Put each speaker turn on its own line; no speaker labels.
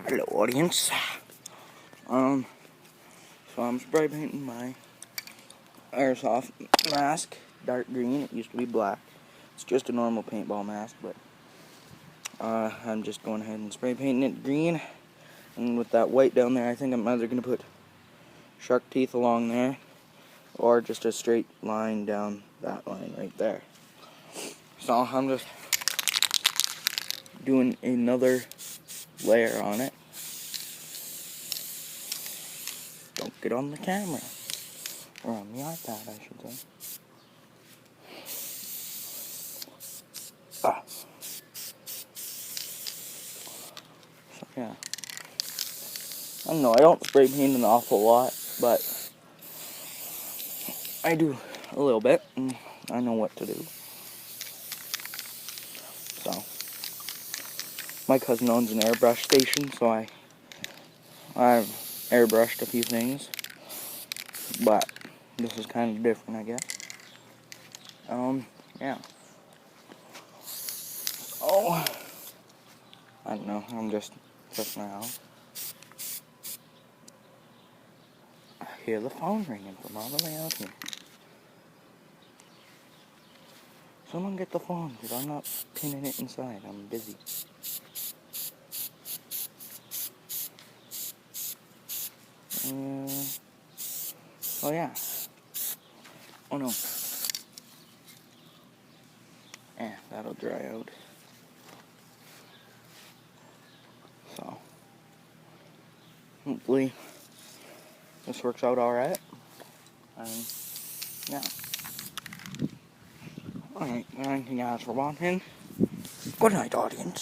Hello, audience. So I'm spray painting my airsoft mask dark green. It used to be black. It's just a normal paintball mask, but I'm just going ahead and spray painting it green. And with that white down there, I think I'm either going to put shark teeth along there or just a straight line down that line right there. So I'm just doing another layer on it. Don't get on the camera. Or on the iPad, I should say. So, yeah. I don't know, I don't spray paint an awful lot, but I do a little bit, and I know what to do. So, my cousin owns an airbrush station, so I've airbrushed a few things, but this is kind of different, I guess. Yeah. Oh, I don't know, I'm just now. I hear the phone ringing from all the way out here. Someone get the phone, because I'm not pinning it inside. I'm busy. Oh yeah. Oh no. Yeah, that'll dry out. So, hopefully, this works out alright. And, yeah. Alright, thank you guys for watching. Good night, audience.